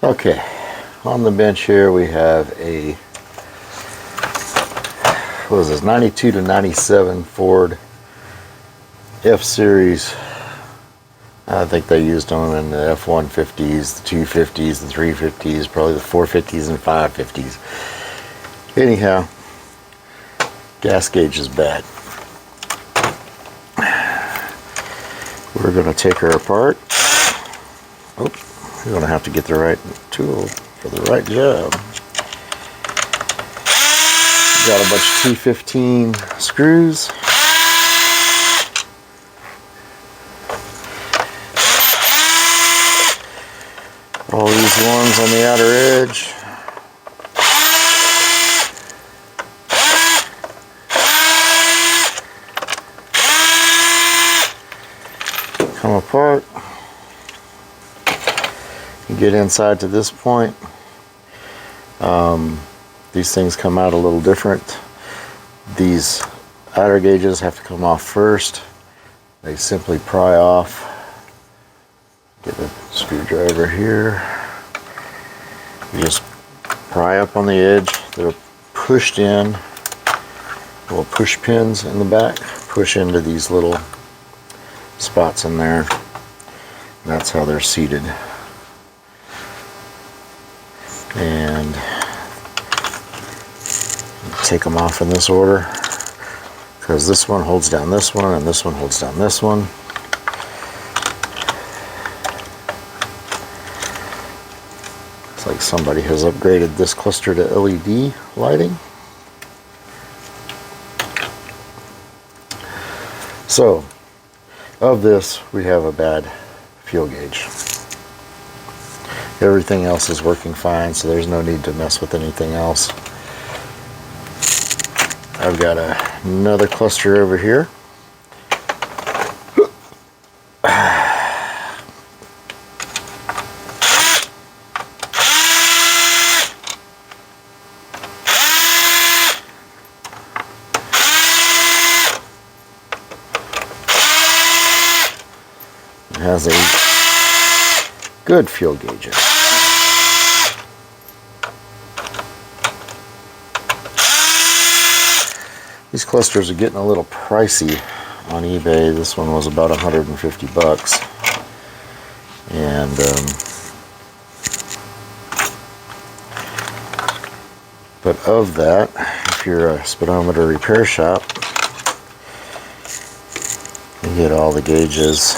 Okay, on the bench here we have a, what is this, 92 to 97 Ford F-Series. I think they used them in the F-150s, the 250s, the 350s, probably the 450s and 550s. Anyhow, gas gauge is bad. We're going to take her apart. Oh, we're going to have to get the right tool for the right job. Got a bunch of T15 screws. All these ones on the outer edge. Come apart. You get inside to this point. These things come out a little different. These outer gauges have to come off first. They simply pry off. Get a screwdriver here. You just pry up on the edge. They're pushed in. Little push pins in the back. Push into these little spots in there. That's how they're seated. And take them off in this order, because this one holds down this one and this one holds down this one. It's like somebody has upgraded this cluster to LED lighting. So, of this, we have a bad fuel gauge. Everything else is working fine, so there's no need to mess with anything else. I've got another cluster over here. It has a good fuel gauge. These clusters are getting a little pricey on eBay. This one was about 150 bucks. And but of that, if you're a speedometer repair shop, you get all the gauges.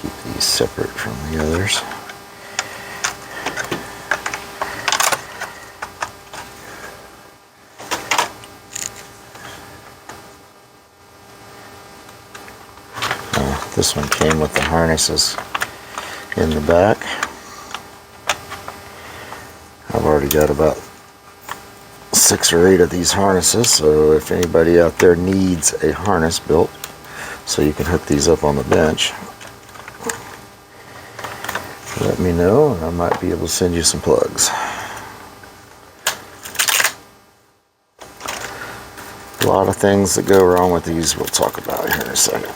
Keep these separate from the others. This one came with the harnesses in the back. I've already got about 6 or 8 of these harnesses, so if anybody out there needs a harness built so you can hook these up on the bench, let me know and I might be able to send you some plugs. A lot of things that go wrong with these we'll talk about here in a second.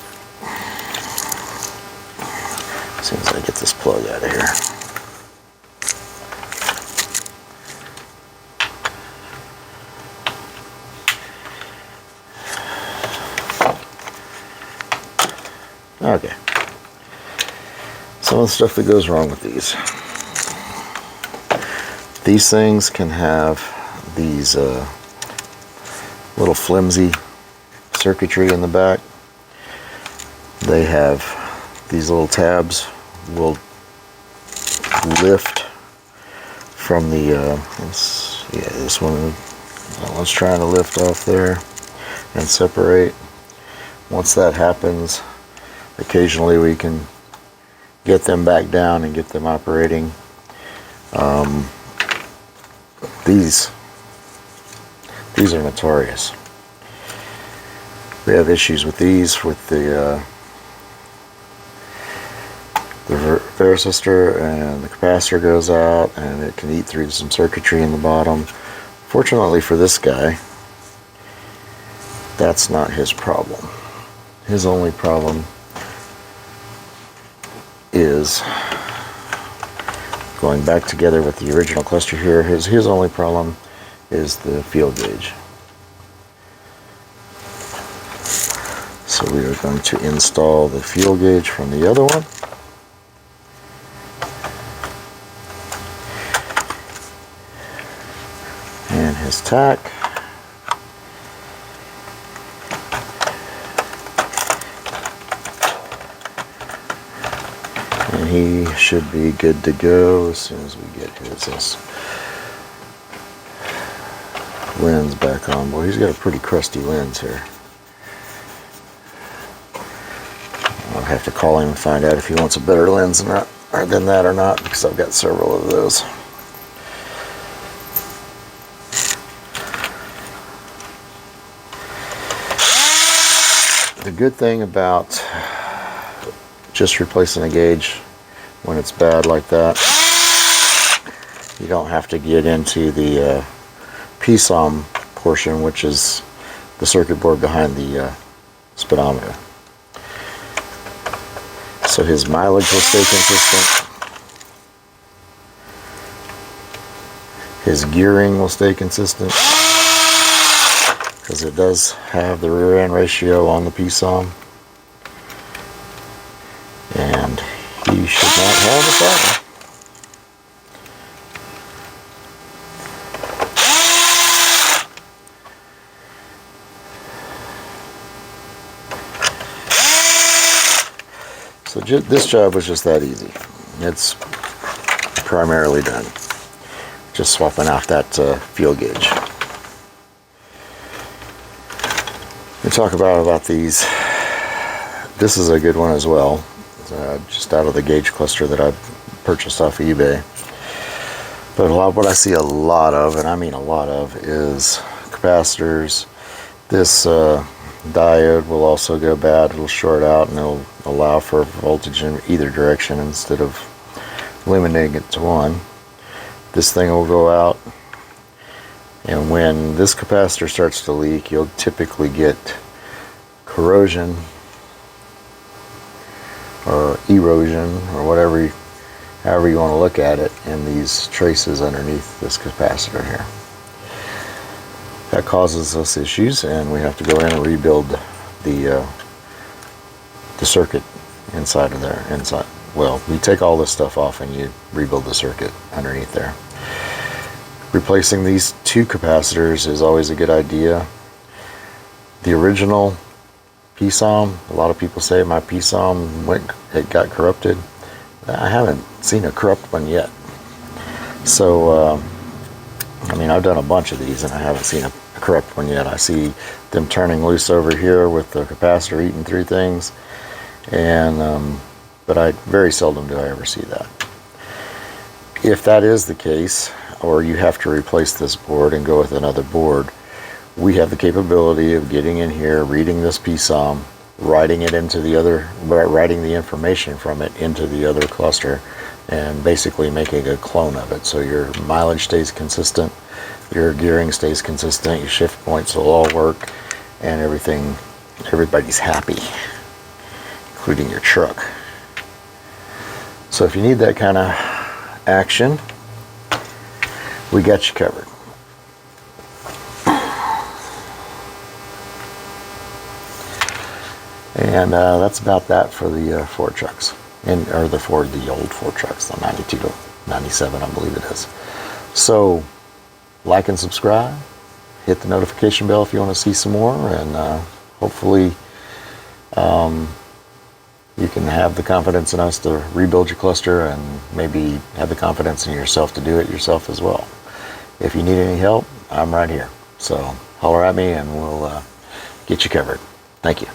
As soon as I get this plug out of here. Okay. Some of the stuff that goes wrong with these. These things can have these little flimsy circuitry in the back. They have these little tabs will lift from the this one, that one's trying to lift off there and separate. Once that happens, occasionally we can get them back down and get them operating. These are notorious. We have issues with these, with the resistor, and the capacitor goes out and it can eat through some circuitry in the bottom. Fortunately for this guy, that's not his problem. His only problem is going back together with the original cluster here. His only problem is the field gauge. So we are going to install the fuel gauge from the other one. And his tack. And he should be good to go as soon as we get his lens back on. Boy, he's got a pretty crusty lens here. I'll have to call him and find out if he wants a better lens than that or not, because I've got several of those. The good thing about just replacing a gauge when it's bad like that, you don't have to get into the PSOM portion, which is the circuit board behind the speedometer. So his mileage will stay consistent. His gearing will stay consistent, because it does have the rear end ratio on the PSOM. And he should not have a problem. So this job was just that easy. It's primarily done. Just swapping out that fuel gauge. We talk about these. This is a good one as well. Just out of the gauge cluster that I purchased off of eBay. But what I see a lot of, and I mean a lot of, is capacitors. This diode will also go bad. It'll short out and it'll allow for voltage in either direction instead of limiting it to one. This thing will go out, and when this capacitor starts to leak, you'll typically get corrosion or erosion, or however you want to look at it, in these traces underneath this capacitor here. That causes us issues, and we have to go in and rebuild the circuit inside of there. Well, we take all this stuff off and you rebuild the circuit underneath there. Replacing these two capacitors is always a good idea. The original PSOM, a lot of people say my PSOM it got corrupted. I haven't seen a corrupt one yet. So, I mean, I've done a bunch of these and I haven't seen a corrupt one yet. I see them turning loose over here with the capacitor eating through things, and but I very seldom do I ever see that. If that is the case, or you have to replace this board and go with another board, we have the capability of getting in here, reading this PSOM, writing it into the other, writing the information from it into the other cluster, and basically making a clone of it. So your mileage stays consistent, your gearing stays consistent, your shift points will all work, and everybody's happy, including your truck. So if you need that kind of action, we got you covered. And that's about that for the Ford trucks, or the old Ford trucks, the 92 to 97, I believe it is. So, like and subscribe. Hit the notification bell if you want to see some more, and hopefully you can have the confidence in us to rebuild your cluster, and maybe have the confidence in yourself to do it yourself as well. If you need any help, I'm right here. So holler at me and we'll get you covered. Thank you.